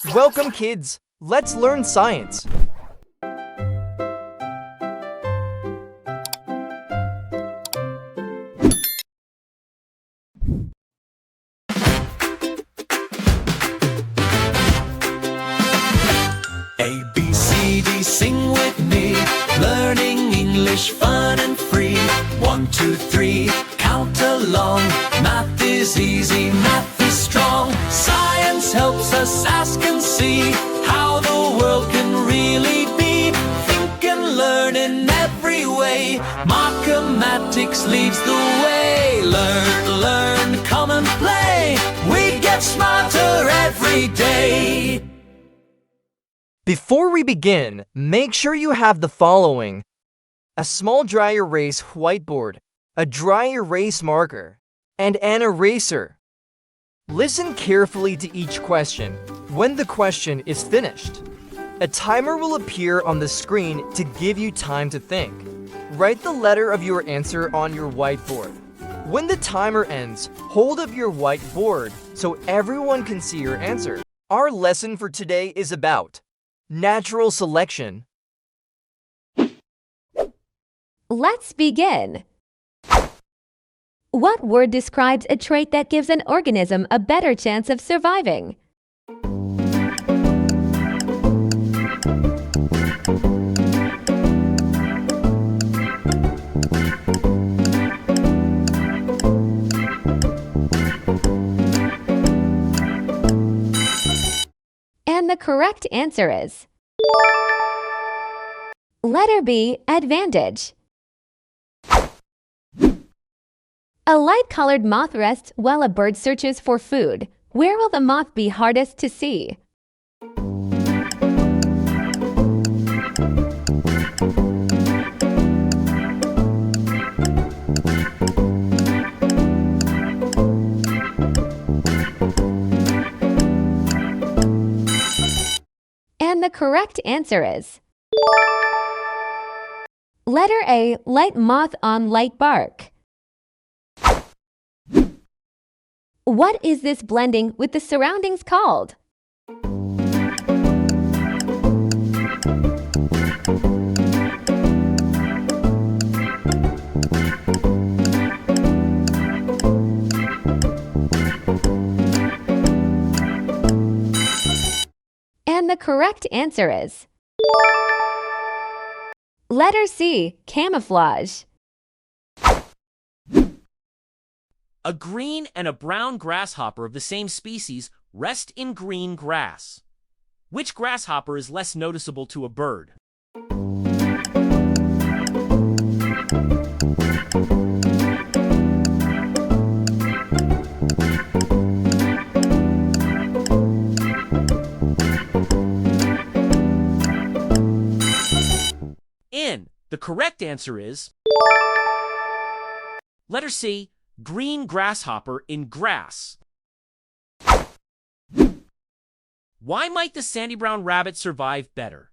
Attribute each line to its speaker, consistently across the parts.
Speaker 1: Welcome, kids. Let's learn science.
Speaker 2: A, B, C, D, sing with me. Learning English fun and free. 1, 2, 3, count along. Math is easy, math is strong. Science helps us ask and see how the world can really be. Think and learn in every way. Markimatics leads the way. Learn, come and play. We get smarter every day.
Speaker 1: Before we begin, make sure you have the following: a small dry erase whiteboard, a dry erase marker, and an eraser. Listen carefully to each question. When the question is finished, a timer will appear on the screen to give you time to think. Write the letter of your answer on your whiteboard. When the timer ends, hold up your whiteboard so everyone can see your answer. Our lesson for today is about natural selection.
Speaker 3: Let's begin. What word describes a trait that gives an organism a better chance of surviving? And the correct answer is letter B, advantage. A light-colored moth rests while a bird searches for food. Where will the moth be hardest to see? And the correct answer is letter A, light moth on light bark. What is this blending with the surroundings called? And the correct answer is letter C, camouflage.
Speaker 4: A green and a brown grasshopper of the same species rest in green grass. Which grasshopper is less noticeable to a bird? The correct answer is letter C, green grasshopper in grass. Why might the sandy brown rabbit survive better?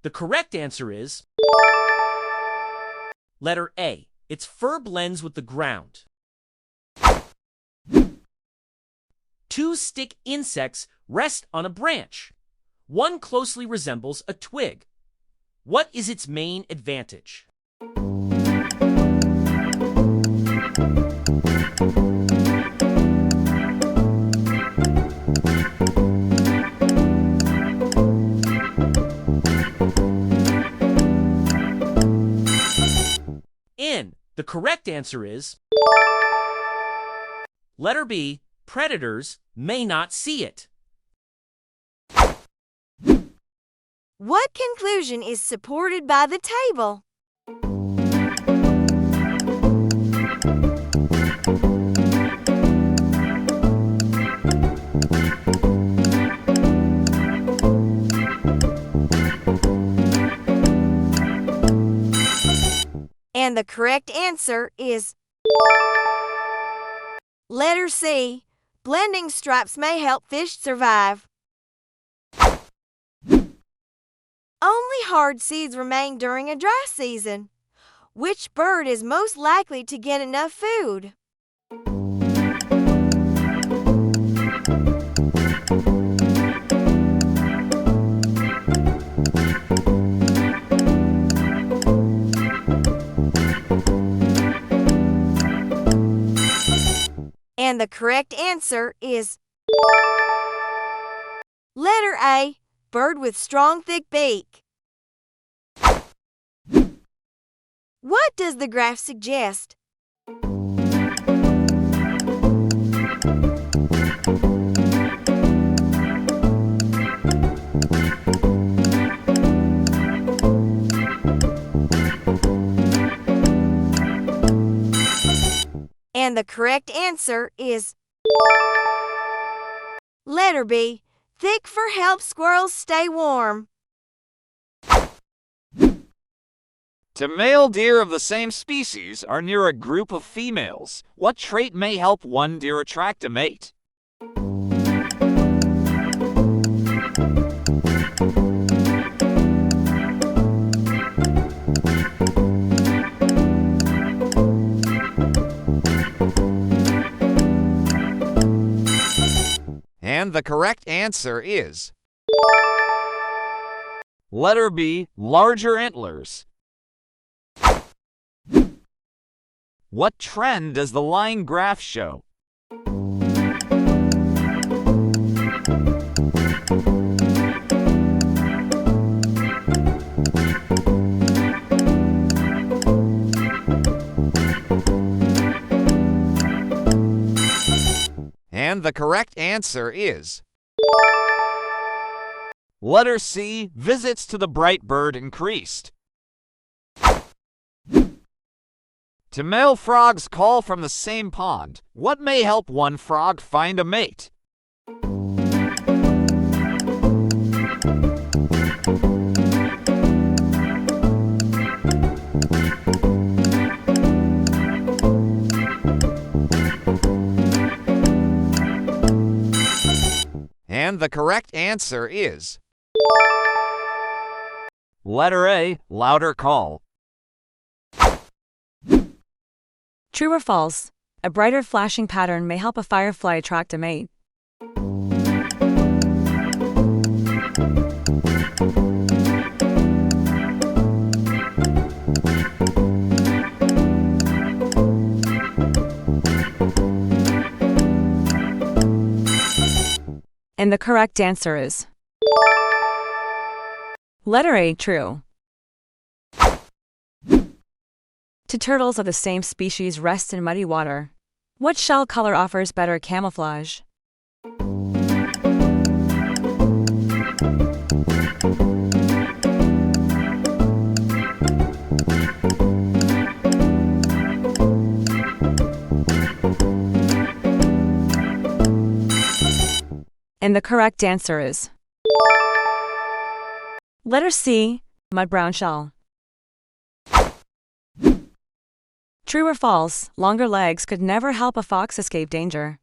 Speaker 4: The correct answer is letter A. Its fur blends with the ground. 2 stick insects rest on a branch. One closely resembles a twig. What is its main advantage? The correct answer is letter B. Predators may not see it.
Speaker 5: What conclusion is supported by the table? And the correct answer is letter C, Blending stripes may help fish survive. Only hard seeds remain during a dry season. Which bird is most likely to get enough food? And the correct answer is letter A, bird with strong thick beak. What does the graph suggest? And the correct answer is letter B, thick fur helps squirrels stay warm.
Speaker 6: Two male deer of the same species are near a group of females. What trait may help one deer attract a mate? And the correct answer is letter B, larger antlers. What trend does the line graph show? And the correct answer is letter C, visits to the bright bird increased. Two male frogs call from the same pond. What may help one frog find a mate? And the correct answer is letter A, louder call.
Speaker 7: True or false? A brighter flashing pattern may help a firefly attract a mate. And the correct answer is letter A, true. Two turtles of the same species rest in muddy water. What shell color offers better camouflage? And the correct answer is letter C, mud brown shell. True or false, longer legs could never help a fox escape danger.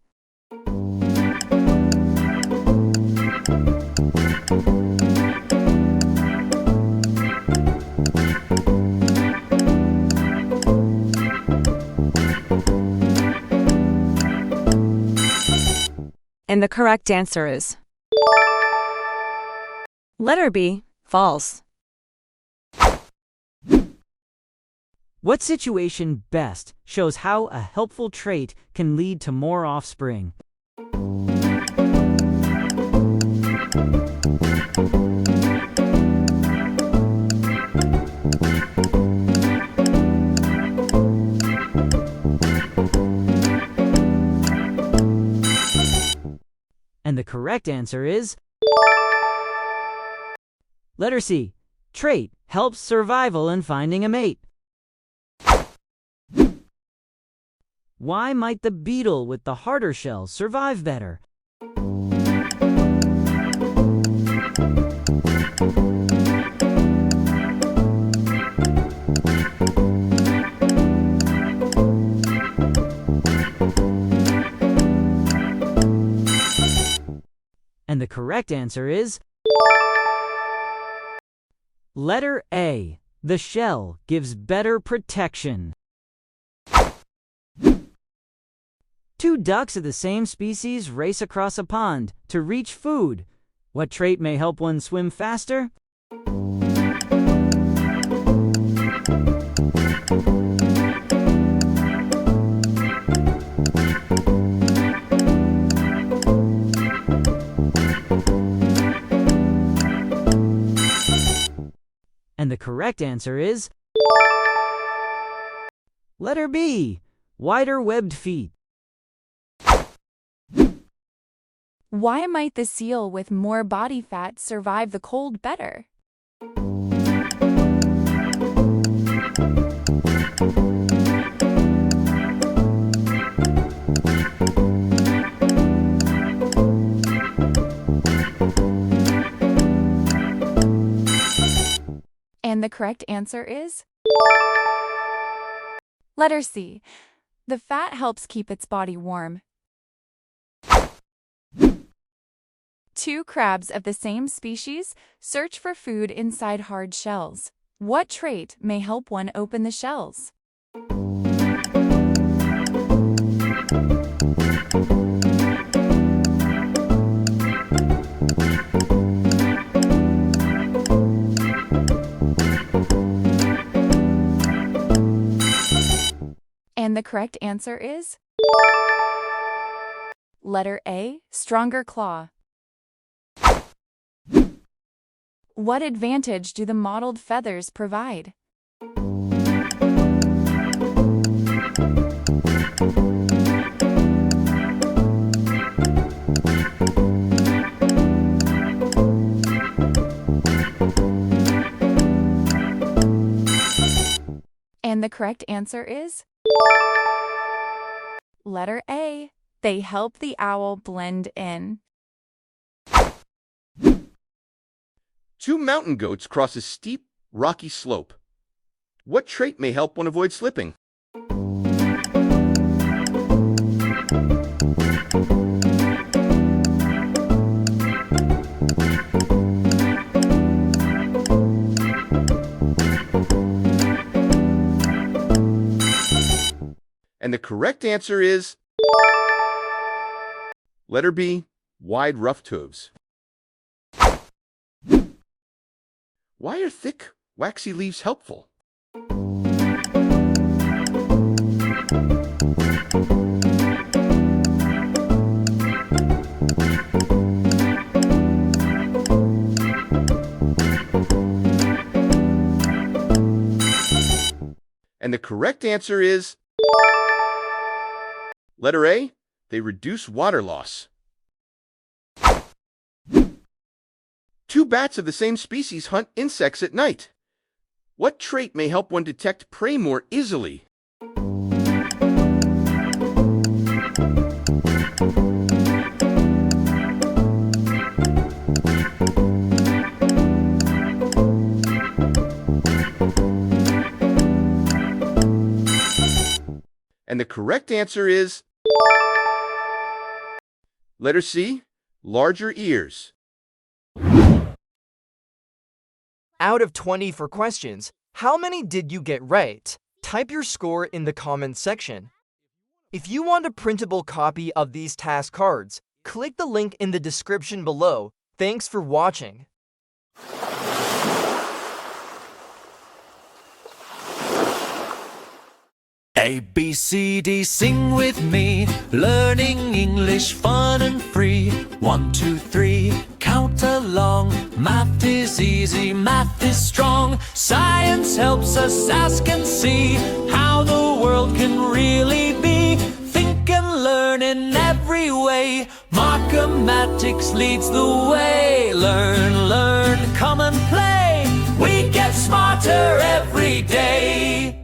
Speaker 7: And the correct answer is letter B, false.
Speaker 8: What situation best shows how a helpful trait can lead to more offspring? And the correct answer is letter C. Trait helps survival in finding a mate. Why might the beetle with the harder shell survive better? correct answer is letter A. The shell gives better protection. 2 ducks of the same species race across a pond to reach food. What trait may help one swim faster? And the correct answer is letter B. Wider webbed feet.
Speaker 9: Why might the seal with more body fat survive the cold better? And the correct answer is letter C. The fat helps keep its body warm. 2 crabs of the same species search for food inside hard shells. What trait may help one open the shells? And the correct answer is letter A. Stronger claw. What advantage do the mottled feathers provide? And the correct answer is letter A. They help the owl blend in.
Speaker 10: 2 mountain goats cross a steep, rocky slope. What trait may help one avoid slipping? And the correct answer is letter B. Wide rough hooves. Why are thick, waxy leaves helpful? And the correct answer is letter A. They reduce water loss. 2 bats of the same species hunt insects at night. What trait may help one detect prey more easily? And the correct answer is letter C. Larger ears.
Speaker 1: Out of 20 for questions, how many did you get right? Type your score in the comments section. If you want a printable copy of these task cards, click the link in the description below. Thanks for watching.
Speaker 2: A, B, C, D, sing with me. Learning English fun and free. 1, 2, 3, count along. Math is easy, math is strong. Science helps us ask and see how the world can really be. Think and learn in every way. Markimatics leads the way. Learn, learn, come and play. We get smarter every day.